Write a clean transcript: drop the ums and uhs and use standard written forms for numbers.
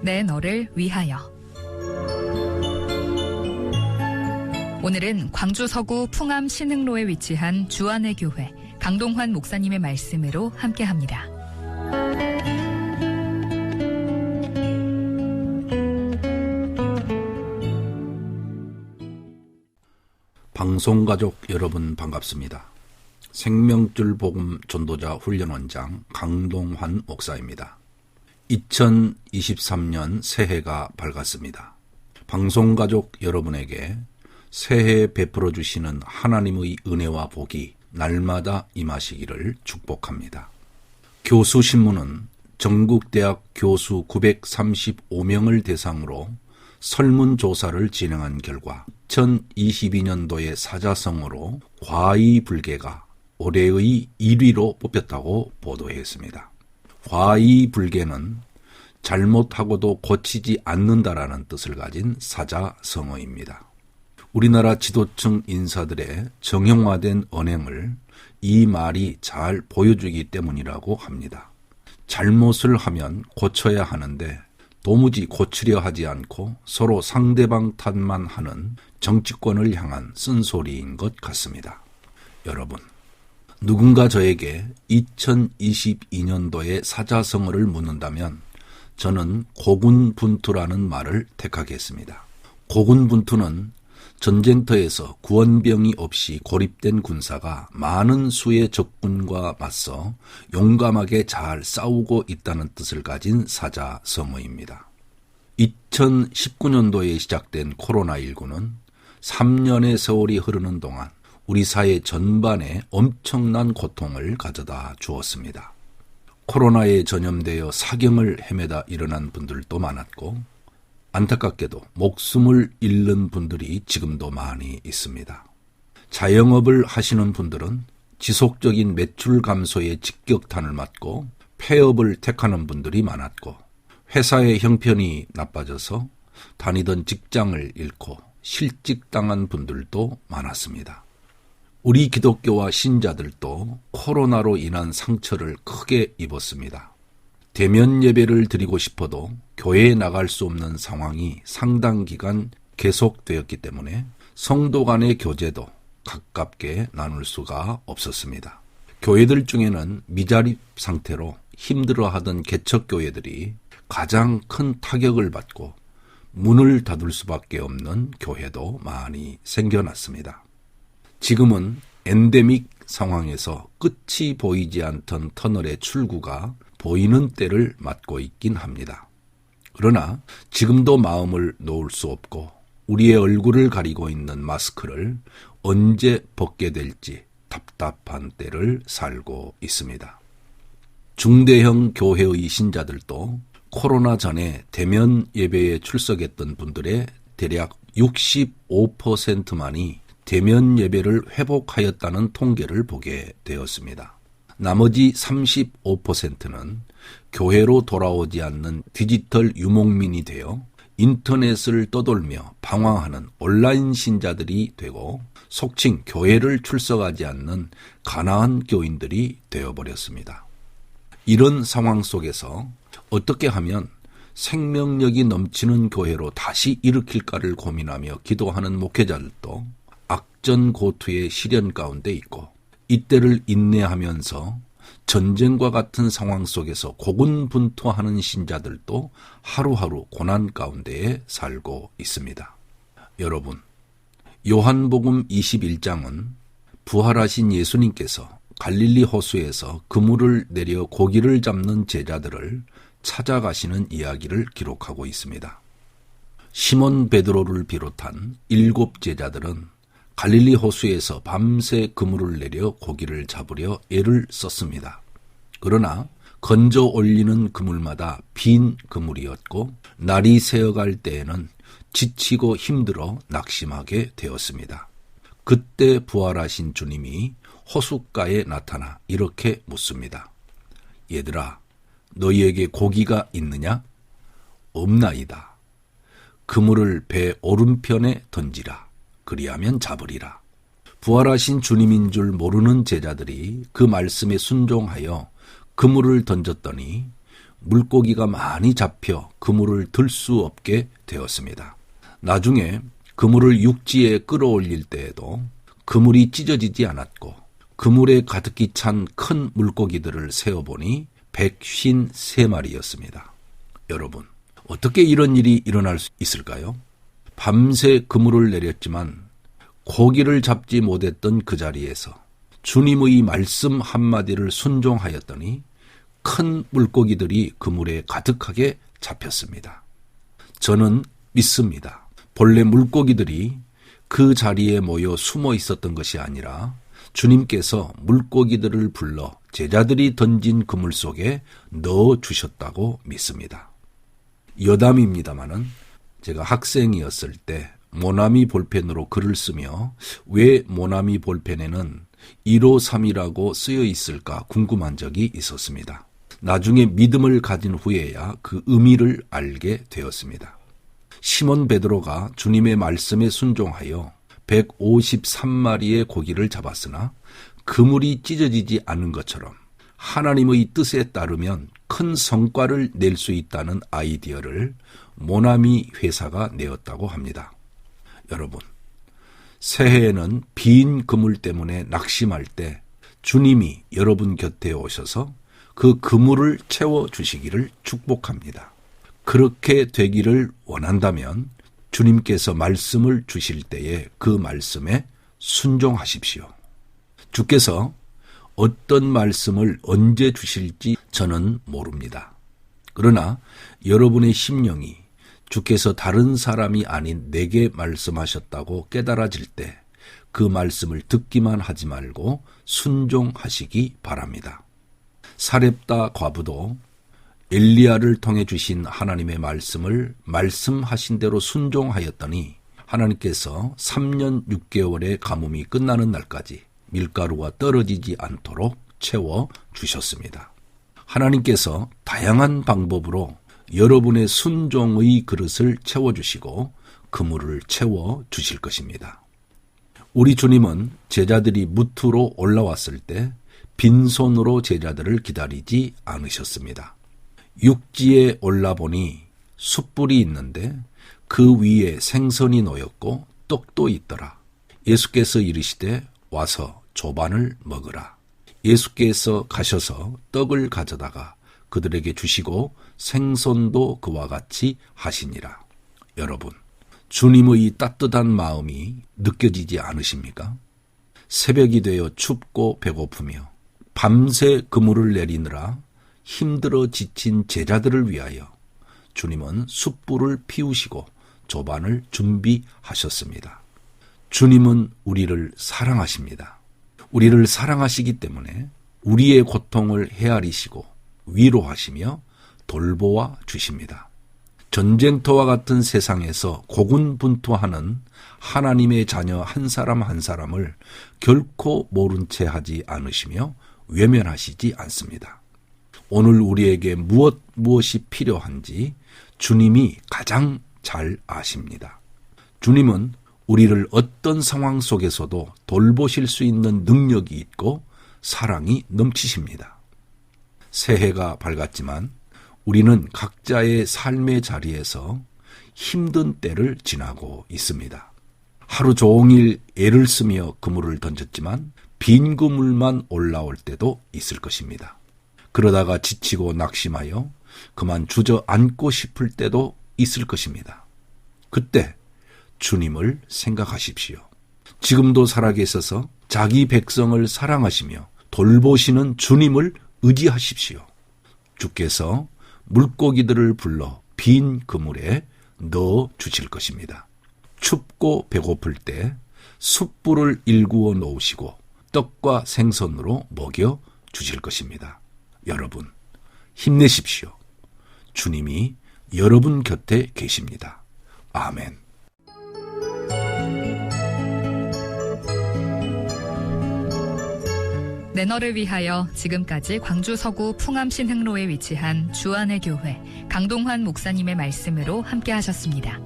내 너를 위하여. 오늘은 광주 서구 풍암 신흥로에 위치한 주안의 교회 강동환 목사님의 말씀으로 함께합니다. 방송가족 여러분 반갑습니다. 생명줄 복음 전도자 훈련원장 강동환 목사입니다. 2023년 새해가 밝았습니다. 방송가족 여러분에게 새해 베풀어 주시는 하나님의 은혜와 복이 날마다 임하시기를 축복합니다. 교수신문은 전국대학 교수 935명을 대상으로 설문조사를 진행한 결과 2022년도의 사자성어로 과의불개가 올해의 1위로 뽑혔다고 보도했습니다. 과의불개는 잘못하고도 고치지 않는다라는 뜻을 가진 사자성어입니다. 우리나라 지도층 인사들의 정형화된 언행을 이 말이 잘 보여주기 때문이라고 합니다. 잘못을 하면 고쳐야 하는데 도무지 고치려 하지 않고 서로 상대방 탓만 하는 정치권을 향한 쓴소리인 것 같습니다. 여러분, 누군가 저에게 2022년도의 사자성어를 묻는다면 저는 고군분투라는 말을 택하겠습니다. 고군분투는 전쟁터에서 구원병이 없이 고립된 군사가 많은 수의 적군과 맞서 용감하게 잘 싸우고 있다는 뜻을 가진 사자성어입니다. 2019년도에 시작된 코로나19는 3년의 세월이 흐르는 동안 우리 사회 전반에 엄청난 고통을 가져다 주었습니다. 코로나에 전염되어 사경을 헤매다 일어난 분들도 많았고 안타깝게도 목숨을 잃는 분들이 지금도 많이 있습니다. 자영업을 하시는 분들은 지속적인 매출 감소에 직격탄을 맞고 폐업을 택하는 분들이 많았고 회사의 형편이 나빠져서 다니던 직장을 잃고 실직당한 분들도 많았습니다. 우리 기독교와 신자들도 코로나로 인한 상처를 크게 입었습니다. 대면 예배를 드리고 싶어도 교회에 나갈 수 없는 상황이 상당 기간 계속되었기 때문에 성도 간의 교제도 가깝게 나눌 수가 없었습니다. 교회들 중에는 미자립 상태로 힘들어하던 개척교회들이 가장 큰 타격을 받고 문을 닫을 수밖에 없는 교회도 많이 생겨났습니다. 지금은 엔데믹 상황에서 끝이 보이지 않던 터널의 출구가 보이는 때를 맞고 있긴 합니다. 그러나 지금도 마음을 놓을 수 없고 우리의 얼굴을 가리고 있는 마스크를 언제 벗게 될지 답답한 때를 살고 있습니다. 중대형 교회의 신자들도 코로나 전에 대면 예배에 출석했던 분들의 대략 65%만이 대면 예배를 회복하였다는 통계를 보게 되었습니다. 나머지 35%는 교회로 돌아오지 않는 디지털 유목민이 되어 인터넷을 떠돌며 방황하는 온라인 신자들이 되고 속칭 교회를 출석하지 않는 가난한 교인들이 되어버렸습니다. 이런 상황 속에서 어떻게 하면 생명력이 넘치는 교회로 다시 일으킬까를 고민하며 기도하는 목회자들도 악전고투의 시련 가운데 있고 이때를 인내하면서 전쟁과 같은 상황 속에서 고군분투하는 신자들도 하루하루 고난 가운데에 살고 있습니다. 여러분, 요한복음 21장은 부활하신 예수님께서 갈릴리 호수에서 그물을 내려 고기를 잡는 제자들을 찾아가시는 이야기를 기록하고 있습니다. 시몬 베드로를 비롯한 7 제자들은 갈릴리 호수에서 밤새 그물을 내려 고기를 잡으려 애를 썼습니다. 그러나 건져 올리는 그물마다 빈 그물이었고 날이 새어갈 때에는 지치고 힘들어 낙심하게 되었습니다. 그때 부활하신 주님이 호숫가에 나타나 이렇게 묻습니다. 얘들아, 너희에게 고기가 있느냐? 없나이다. 그물을 배 오른편에 던지라. 그리하면 잡으리라. 부활하신 주님인 줄 모르는 제자들이 그 말씀에 순종하여 그물을 던졌더니 물고기가 많이 잡혀 그물을 들 수 없게 되었습니다. 나중에 그물을 육지에 끌어올릴 때에도 그물이 찢어지지 않았고 그물에 가득히 찬 큰 물고기들을 세어보니 153마리였습니다. 여러분, 어떻게 이런 일이 일어날 수 있을까요? 밤새 그물을 내렸지만 고기를 잡지 못했던 그 자리에서 주님의 말씀 한마디를 순종하였더니 큰 물고기들이 그물에 가득하게 잡혔습니다. 저는 믿습니다. 본래 물고기들이 그 자리에 모여 숨어 있었던 것이 아니라 주님께서 물고기들을 불러 제자들이 던진 그물 속에 넣어 주셨다고 믿습니다. 여담입니다마는 제가 학생이었을 때 모나미 볼펜으로 글을 쓰며 왜 모나미 볼펜에는 153이라고 쓰여 있을까 궁금한 적이 있었습니다. 나중에 믿음을 가진 후에야 그 의미를 알게 되었습니다. 시몬 베드로가 주님의 말씀에 순종하여 153마리의 고기를 잡았으나 그물이 찢어지지 않은 것처럼 하나님의 뜻에 따르면 큰 성과를 낼 수 있다는 아이디어를 모나미 회사가 내었다고 합니다. 여러분, 새해에는 빈 그물 때문에 낙심할 때 주님이 여러분 곁에 오셔서 그 그물을 채워주시기를 축복합니다. 그렇게 되기를 원한다면 주님께서 말씀을 주실 때에 그 말씀에 순종하십시오. 주께서 어떤 말씀을 언제 주실지 저는 모릅니다. 그러나 여러분의 심령이 주께서 다른 사람이 아닌 내게 말씀하셨다고 깨달아질 때 그 말씀을 듣기만 하지 말고 순종하시기 바랍니다. 사렙다 과부도 엘리야를 통해 주신 하나님의 말씀을 말씀하신 대로 순종하였더니 하나님께서 3년 6개월의 가뭄이 끝나는 날까지 밀가루가 떨어지지 않도록 채워 주셨습니다. 하나님께서 다양한 방법으로 여러분의 순종의 그릇을 채워주시고 그물을 채워 주실 것입니다. 우리 주님은 제자들이 무트로 올라왔을 때 빈손으로 제자들을 기다리지 않으셨습니다. 육지에 올라보니 숯불이 있는데 그 위에 생선이 놓였고 떡도 있더라. 예수께서 이르시되 와서 조반을 먹으라. 예수께서 가셔서 떡을 가져다가 그들에게 주시고 생선도 그와 같이 하시니라. 여러분, 주님의 따뜻한 마음이 느껴지지 않으십니까? 새벽이 되어 춥고 배고프며 밤새 그물을 내리느라 힘들어 지친 제자들을 위하여 주님은 숯불을 피우시고 조반을 준비하셨습니다. 주님은 우리를 사랑하십니다. 우리를 사랑하시기 때문에 우리의 고통을 헤아리시고 위로하시며 돌보아 주십니다. 전쟁터와 같은 세상에서 고군분투하는 하나님의 자녀 한 사람 한 사람을 결코 모른 채 하지 않으시며 외면하시지 않습니다. 오늘 우리에게 무엇이 필요한지 주님이 가장 잘 아십니다. 주님은 우리를 어떤 상황 속에서도 돌보실 수 있는 능력이 있고 사랑이 넘치십니다. 새해가 밝았지만 우리는 각자의 삶의 자리에서 힘든 때를 지나고 있습니다. 하루 종일 애를 쓰며 그물을 던졌지만 빈 그물만 올라올 때도 있을 것입니다. 그러다가 지치고 낙심하여 그만 주저앉고 싶을 때도 있을 것입니다. 그때 주님을 생각하십시오. 지금도 살아계셔서 자기 백성을 사랑하시며 돌보시는 주님을 의지하십시오. 주께서 물고기들을 불러 빈 그물에 넣어 주실 것입니다. 춥고 배고플 때 숯불을 일구어 놓으시고 떡과 생선으로 먹여 주실 것입니다. 여러분, 힘내십시오. 주님이 여러분 곁에 계십니다. 아멘. 내 너를 위하여 지금까지 광주 서구 풍암신흥로에 위치한 주안의 교회 강동환 목사님의 말씀으로 함께 하셨습니다.